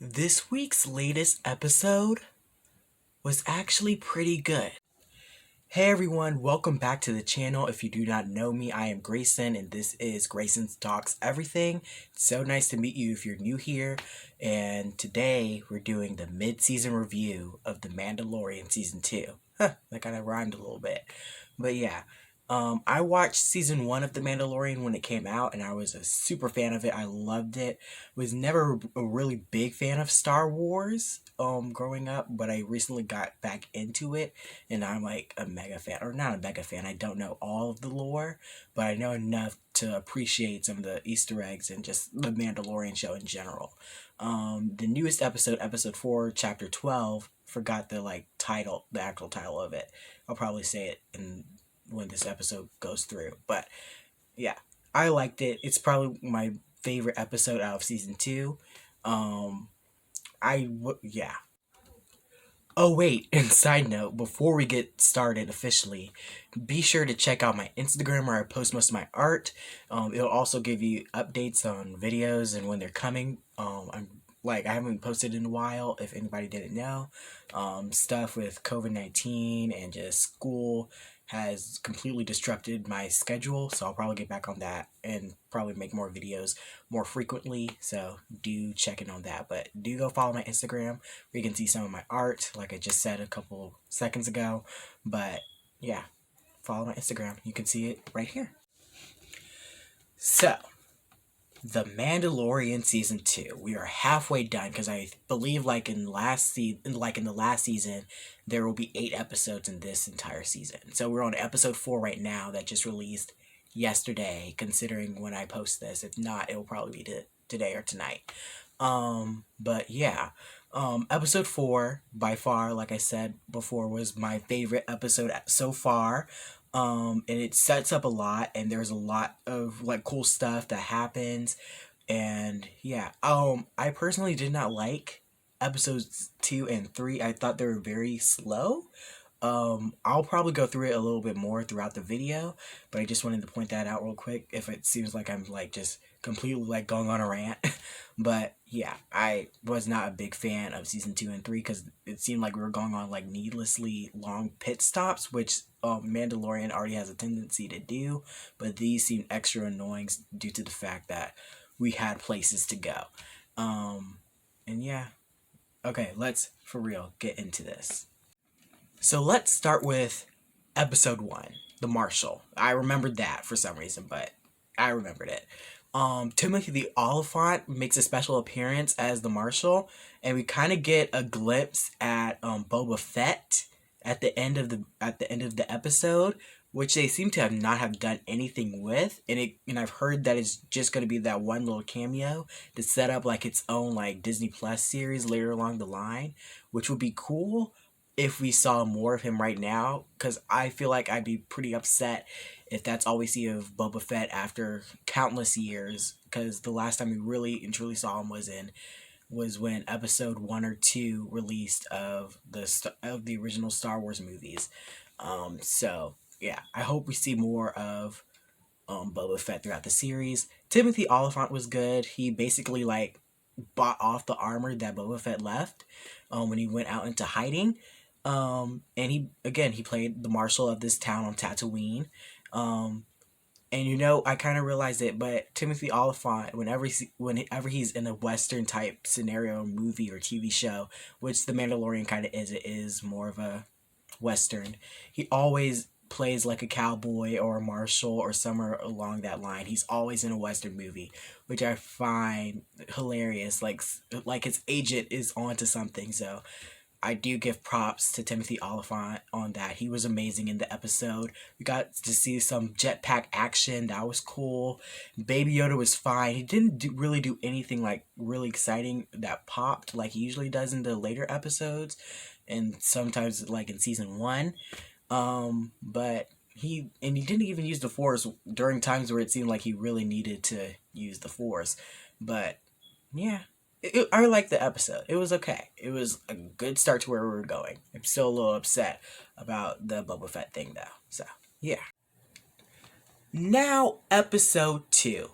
This week's latest episode was actually pretty good. Hey everyone, welcome back to the channel. If you do not know me, I am Grayson and this is Greyson Talks Everything. It's so nice to meet you if you're new here. And today we're doing the mid-season review of the Mandalorian Season 2. That kind of rhymed a little bit. But yeah, I watched season 1 of The Mandalorian when it came out, and I was a super fan of it. I loved it. Was never a really big fan of Star Wars growing up, but I recently got back into it, and I'm like a mega fan, or not a mega fan. I don't know all of the lore, but I know enough to appreciate some of the Easter eggs and just the Mandalorian show in general. The newest episode, episode 4, chapter 12, forgot the title, the actual title of it. I'll probably say it when this episode goes through. But yeah, I liked it. It's probably my favorite episode out of season 2. Yeah. Oh wait, and side note, before we get started officially, be sure to check out my Instagram where I post most of my art. It'll also give you updates on videos and when they're coming. I haven't posted in a while, if anybody didn't know. Stuff with COVID-19 and just school has completely disrupted my schedule, so I'll probably get back on that and probably make more videos more frequently, so do check in on that. But do go follow my Instagram where you can see some of my art, like I just said a couple seconds ago. But yeah, follow my Instagram, you can see it right here. So The Mandalorian Season 2. We are halfway done because I believe in the last season, there will be 8 episodes in this entire season. So we're on episode 4 right now that just released yesterday, considering when I post this. If not, it will probably be today or tonight. But yeah. Episode 4, by far, like I said before, was my favorite episode so far. And it sets up a lot, and there's a lot of cool stuff that happens. And yeah, I personally did not like episodes 2 and 3. I thought they were very slow. I'll probably go through it a little bit more throughout the video, but I just wanted to point that out real quick if it seems like I'm just completely going on a rant. But yeah, I was not a big fan of season 2 and 3 because it seemed like we were going on needlessly long pit stops, which Mandalorian already has a tendency to do, but these seemed extra annoying due to the fact that we had places to go. And yeah, okay, let's for real get into this. So let's start with episode 1, the Marshal. I remembered that for some reason, but I remembered it. Timothy the Oliphant makes a special appearance as the Marshal, and we kind of get a glimpse at Boba Fett at the end of the episode, which they seem to not have done anything with. And I've heard that it's just going to be that one little cameo to set up its own Disney Plus series later along the line, which would be cool if we saw more of him right now, because I feel like I'd be pretty upset if that's all we see of Boba Fett after countless years, because the last time we really and truly saw him was when episode 1 or 2 released of the original Star Wars movies. So yeah, I hope we see more of Boba Fett throughout the series. Timothy Oliphant was good. He basically bought off the armor that Boba Fett left when he went out into hiding. And he played the Marshal of this town on Tatooine. And I kind of realized it, but Timothy Oliphant, whenever he's in a Western type scenario, movie or TV show, which The Mandalorian kind of is, it is more of a Western, he always plays like a cowboy or a marshal or somewhere along that line. He's always in a Western movie, which I find hilarious. Like his agent is onto something. So I do give props to Timothy Oliphant on that. He was amazing in the episode. We got to see some jetpack action. That was cool. Baby Yoda was fine. He didn't really do anything really exciting that popped like he usually does in the later episodes, and sometimes in season 1. But he didn't even use the Force during times where it seemed like he really needed to use the Force. But yeah, I liked the episode. It was okay. It was a good start to where we were going. I'm still a little upset about the Boba Fett thing, though. So, yeah. Now, episode 2.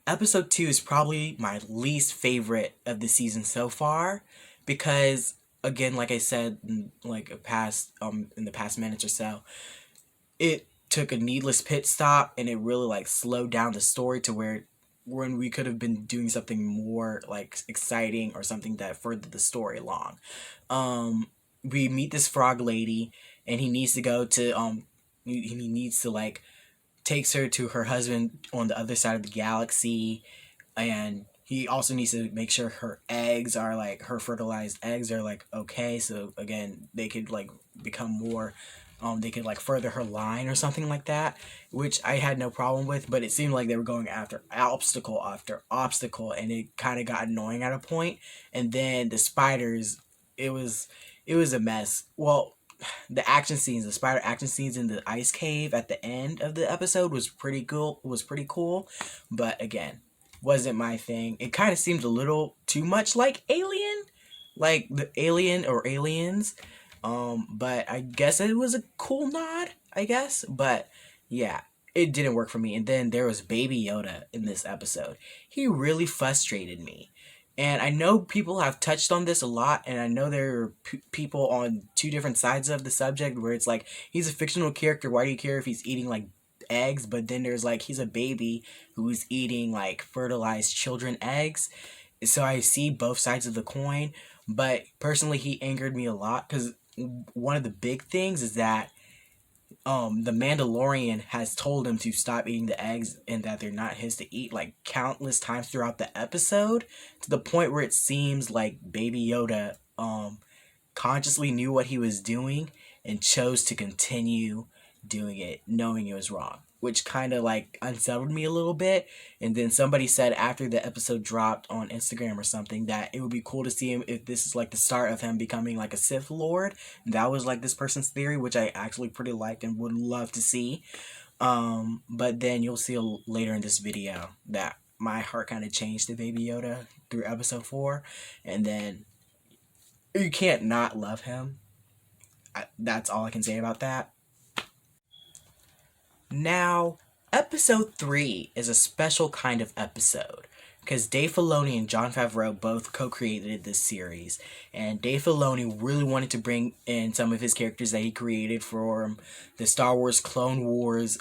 episode 2 is probably my least favorite of the season so far because, again, like I said, in the past minutes or so, it took a needless pit stop and it really like slowed down the story to where when we could have been doing something more like exciting or something that furthered the story along. We meet this frog lady and he needs to go to he needs to like takes her to her husband on the other side of the galaxy, and he also needs to make sure her eggs are like her fertilized eggs are like okay, so again they could like become more they could like further her line or something like that, which I had no problem with, but it seemed like they were going after obstacle after obstacle and it kind of got annoying at a point. And then the spiders, it was it was a mess. Well, the spider action scenes in the ice cave at the end of the episode was pretty cool, but again, wasn't my thing. It kind of seemed a little too much like Alien, like the Alien or Aliens. But I guess it was a cool nod, I guess. But yeah, it didn't work for me. And then there was Baby Yoda in this episode. He really frustrated me. And I know people have touched on this a lot, and I know there are people on two different sides of the subject where it's like, he's a fictional character, why do you care if he's eating like eggs? But then there's like, he's a baby who's eating like fertilized children eggs. So I see both sides of the coin, but personally, he angered me a lot because one of the big things is that the Mandalorian has told him to stop eating the eggs and that they're not his to eat like countless times throughout the episode, to the point where it seems like Baby Yoda consciously knew what he was doing and chose to continue doing it knowing it was wrong, which kind of like unsettled me a little bit. And then somebody said after the episode dropped on Instagram or something that it would be cool to see him if this is like the start of him becoming like a Sith Lord. That was like this person's theory, which I actually pretty liked and would love to see. But then you'll see later in this video that my heart kind of changed to Baby Yoda through episode 4, and then you can't not love him. That's all I can say about that. Now, episode 3 is a special kind of episode because Dave Filoni and Jon Favreau both co-created this series, and Dave Filoni really wanted to bring in some of his characters that he created for the Star Wars Clone Wars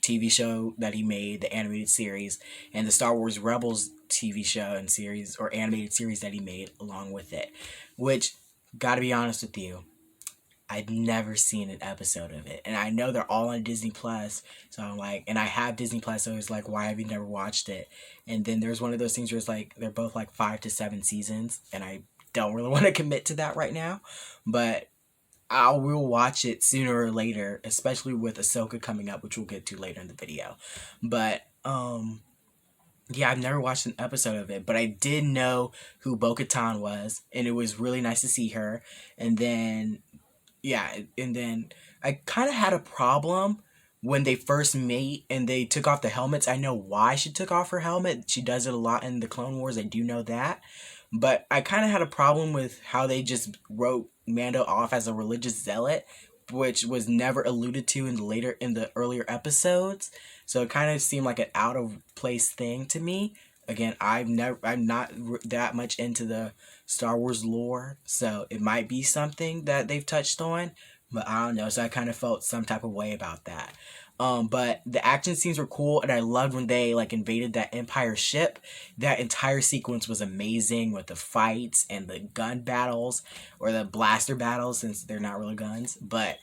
TV show that he made, the animated series, and the Star Wars Rebels TV show and series or animated series that he made along with it, which, gotta be honest with you, I'd never seen an episode of it. And I know they're all on Disney Plus. So I'm like, and I have Disney Plus, so it's like, why have you never watched it? And then there's one of those things where it's like, they're both like 5 to 7 seasons. And I don't really want to commit to that right now. But I will watch it sooner or later, especially with Ahsoka coming up, which we'll get to later in the video. But, yeah, I've never watched an episode of it, but I did know who Bo-Katan was, and it was really nice to see her. And then I kind of had a problem when they first meet and they took off the helmets. I know why she took off her helmet. She does it a lot in the Clone Wars. I do know that. But I kind of had a problem with how they just wrote Mando off as a religious zealot, which was never alluded to in the earlier episodes. So it kind of seemed like an out of place thing to me. Again, I'm not that much into the Star Wars lore, so it might be something that they've touched on, but I don't know. So I kind of felt some type of way about that. But the action scenes were cool, and I loved when they like invaded that Empire ship. That entire sequence was amazing with the fights and the gun battles or the blaster battles, since they're not really guns. But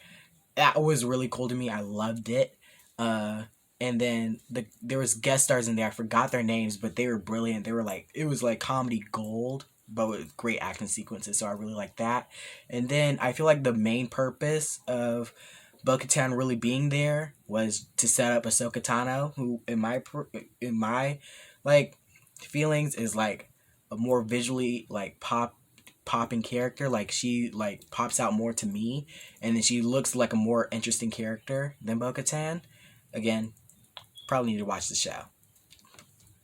that was really cool to me. I loved it. And then there was guest stars in there. I forgot their names, but they were brilliant. They were like, it was like comedy gold, but with great action sequences. So I really like that. And then I feel like the main purpose of Bo-Katan really being there was to set up Ahsoka Tano, who in my like feelings is like a more visually like popping character. Like she like pops out more to me, and then she looks like a more interesting character than Bo-Katan. Again, probably need to watch the show,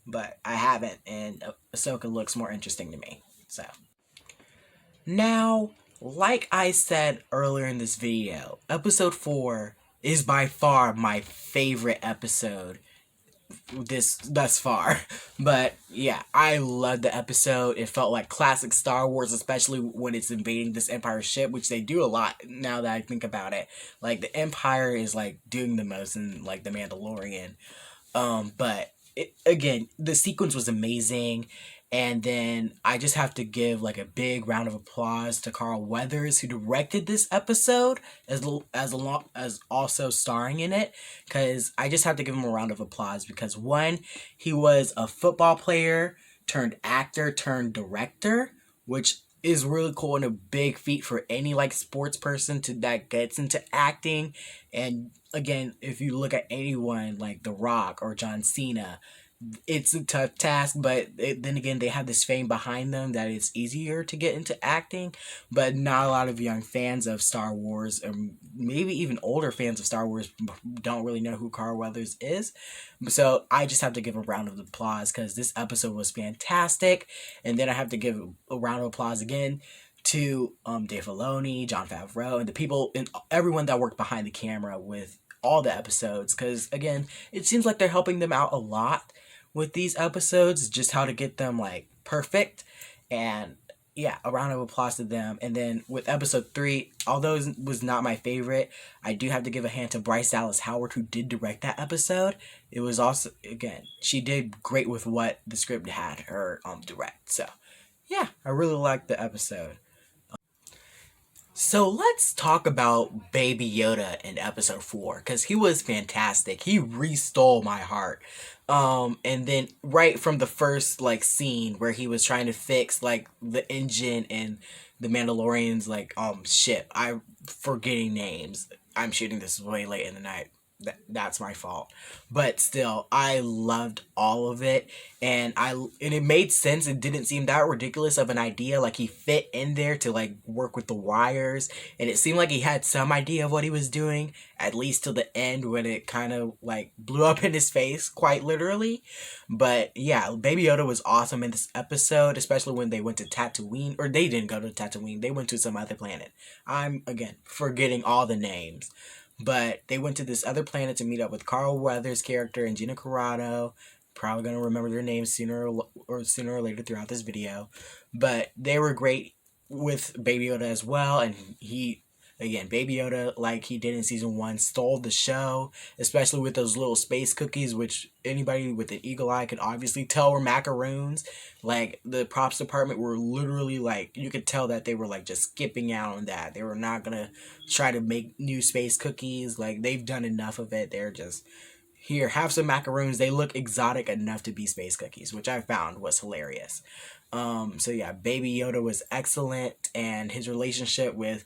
but I haven't, and Ahsoka looks more interesting to me. So now, like I said earlier in this video, episode 4 is by far my favorite episode this thus far. But yeah, I loved the episode. It felt like classic Star Wars, especially when it's invading this Empire ship, which they do a lot now that I think about it. Like the Empire is like doing the most in like the Mandalorian. But again, the sequence was amazing. And then I just have to give like a big round of applause to Carl Weathers, who directed this episode as also starring in it. Because I just have to give him a round of applause because one, he was a football player turned actor turned director, which is really cool and a big feat for any like sports person to that gets into acting. And again, if you look at anyone like The Rock or John Cena, it's a tough task, but then again, they have this fame behind them that it's easier to get into acting. But not a lot of young fans of Star Wars, or maybe even older fans of Star Wars, don't really know who Carl Weathers is. So I just have to give a round of applause because this episode was fantastic. And then I have to give a round of applause again to Dave Filoni, Jon Favreau, and the people and everyone that worked behind the camera with all the episodes. Because again, it seems like they're helping them out a lot with these episodes, just how to get them like perfect. And yeah, a round of applause to them. And then with episode 3, although it was not my favorite, I do have to give a hand to Bryce Dallas Howard, who did direct that episode. It was also, again, she did great with what the script had her direct. So yeah, I really liked the episode. So let's talk about Baby Yoda in episode 4, because he was fantastic. He restole my heart. And then right from the first like scene where he was trying to fix like the engine and the Mandalorian's like ship. I'm forgetting names. I'm shooting this way late in the night. That's my fault. But still, I loved all of it, and it made sense. It didn't seem that ridiculous of an idea. Like he fit in there to like work with the wires, and it seemed like he had some idea of what he was doing, at least till the end when it kind of like blew up in his face, quite literally. But yeah, Baby Yoda was awesome in this episode, especially when they went to Tatooine, or they didn't go to Tatooine. They went to some other planet. I'm again forgetting all the names. But they went to this other planet to meet up with Carl Weathers' character and Gina Carano. Probably gonna remember their names sooner or later throughout this video. But they were great with Baby Yoda as well, and he again, Baby Yoda, like he did in season 1, stole the show, especially with those little space cookies, which anybody with an eagle eye could obviously tell were macaroons. Like the props department were literally like, you could tell that they were like just skipping out on that. They were not gonna try to make new space cookies. Like they've done enough of it. They're just here, have some macaroons. They look exotic enough to be space cookies, which I found was hilarious. So yeah, Baby Yoda was excellent, and his relationship with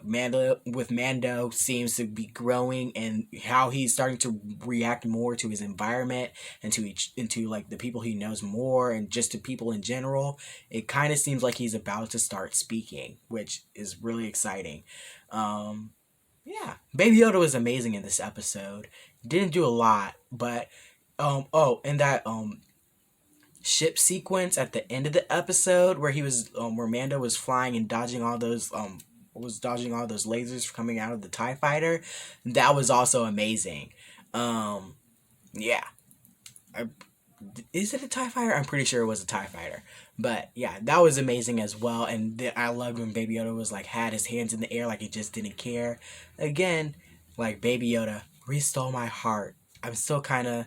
Mando seems to be growing, and how he's starting to react more to his environment and to into like the people he knows more, and just to people in general. It kind of seems like he's about to start speaking, which is really exciting. Yeah, Baby Yoda was amazing in this episode. Didn't do a lot, but and that ship sequence at the end of the episode where where Mando was flying and dodging all those lasers coming out of the TIE fighter. That was also amazing. Yeah. Is it a TIE fighter? I'm pretty sure it was a TIE fighter. But yeah, that was amazing as well. And I loved when Baby Yoda was like, had his hands in the air like he just didn't care. Again, like Baby Yoda restole my heart. I'm still kind of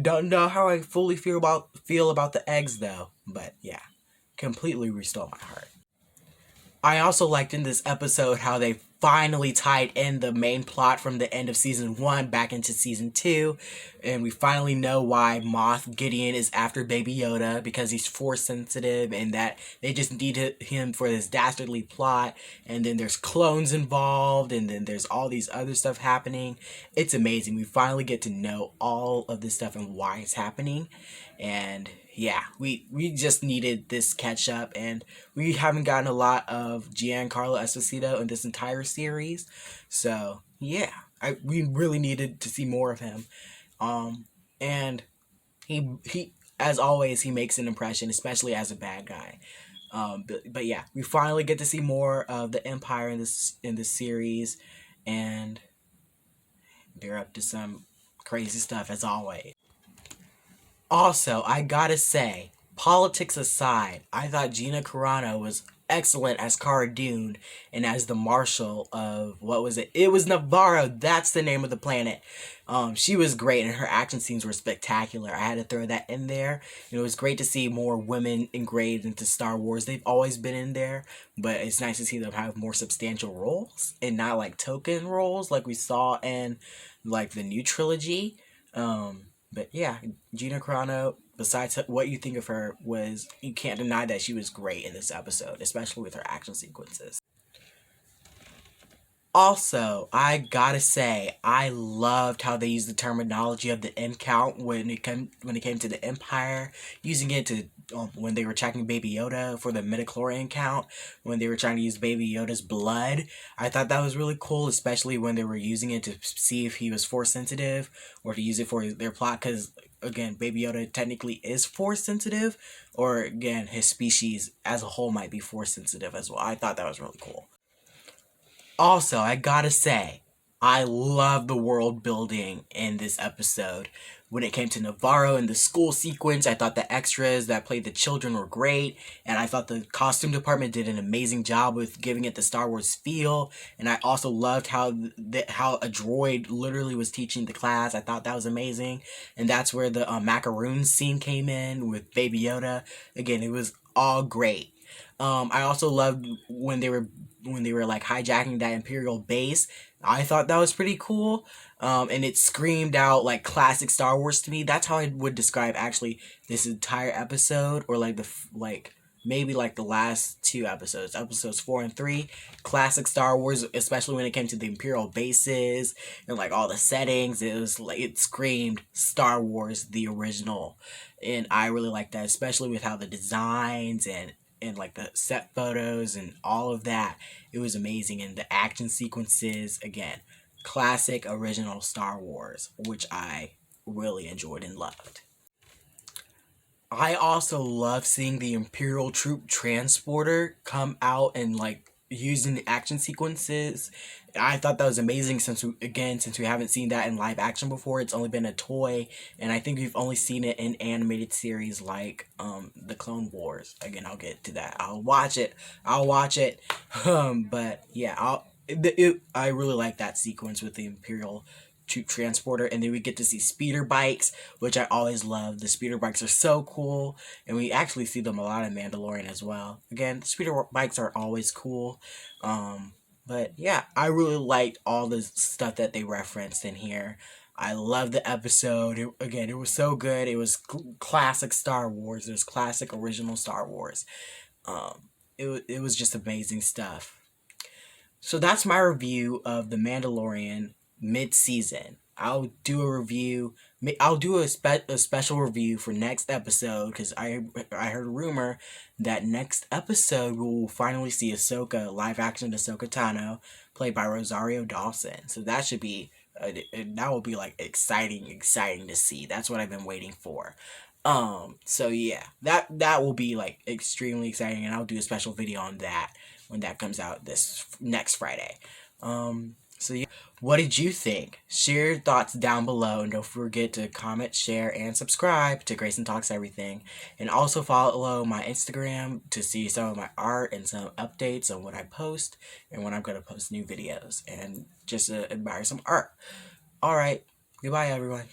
don't know how I fully feel about the eggs though. But yeah, completely restole my heart. I also liked in this episode how they finally tied in the main plot from the end of season 1 back into season 2, and we finally know why Moff Gideon is after Baby Yoda, because he's force sensitive, and that they just needed him for this dastardly plot. And then there's clones involved, and then there's all these other stuff happening. It's amazing. We finally get to know all of this stuff and why it's happening. And yeah, we just needed this catch up, and we haven't gotten a lot of Giancarlo Esposito in this entire series. So yeah, we really needed to see more of him. And he as always, he makes an impression, especially as a bad guy. But yeah, we finally get to see more of the Empire in this series, and they're up to some crazy stuff as always. Also, I gotta say, politics aside, I thought Gina Carano was excellent as Cara Dune and as the marshal of what was it? It was Navarro. That's the name of the planet. She was great, and her action scenes were spectacular. I had to throw that in there. It was great to see more women engraved into Star Wars. They've always been in there, but it's nice to see them have more substantial roles and not like token roles like we saw in like the new trilogy. But yeah, Gina Carano, besides what you think of her, was you can't deny that she was great in this episode, especially with her action sequences. Also, I gotta say, I loved how they used the terminology of the end count when it came to the Empire, using it to when they were checking Baby Yoda for the midichlorian count, when they were trying to use Baby Yoda's blood. I thought that was really cool, especially when they were using it to see if he was force sensitive or to use it for their plot. Because again, Baby Yoda technically is force sensitive, or again, his species as a whole might be force sensitive as well. I thought that was really cool. Also, I gotta say, I love the world building in this episode. When it came to Navarro and the school sequence, I thought the extras that played the children were great, and I thought the costume department did an amazing job with giving it the Star Wars feel. And I also loved how a droid literally was teaching the class. I thought that was amazing, and that's where the macaroons scene came in with Baby Yoda. Again, it was all great. I also loved when they were like hijacking that Imperial base. I thought that was pretty cool. And it screamed out like classic Star Wars to me. That's how I would describe actually this entire episode, or like like maybe like the last two episodes, episodes 4 and 3, classic Star Wars, especially when it came to the Imperial bases and like all the settings. It was like it screamed Star Wars, the original, and I really like that, especially with how the designs and like the set photos and all of that. It was amazing, and the action sequences again, classic original Star Wars, which I really enjoyed and loved. I also love seeing the Imperial troop transporter come out and like using the action sequences. I thought that was amazing since we haven't seen that in live action before. It's only been a toy, and I think we've only seen it in animated series like the Clone Wars. Again, I'll get to that. I'll watch it. I'll watch it. But yeah, I really like that sequence with the Imperial troop transporter, and then we get to see speeder bikes, which I always love. The speeder bikes are so cool, and we actually see them a lot in Mandalorian as well. Again, speeder bikes are always cool. But yeah, I really liked all the stuff that they referenced in here. I love the episode. Again, it was so good. It was classic Star Wars. It was classic original Star Wars. It was just amazing stuff. So that's my review of The Mandalorian mid-season. I'll do a review. I'll do a special review for next episode, because I heard a rumor that next episode we'll finally see Ahsoka, live action Ahsoka Tano, played by Rosario Dawson. So that should be that will be like exciting to see. That's what I've been waiting for. So yeah, that will be like extremely exciting, and I'll do a special video on that when that comes out this next Friday. So yeah, what did you think? Share your thoughts down below, and don't forget to comment, share, and subscribe to Greyson Talks Everything. And also follow my Instagram to see some of my art and some updates on what I post and when I'm going to post new videos, and just admire some art. Alright, goodbye everyone.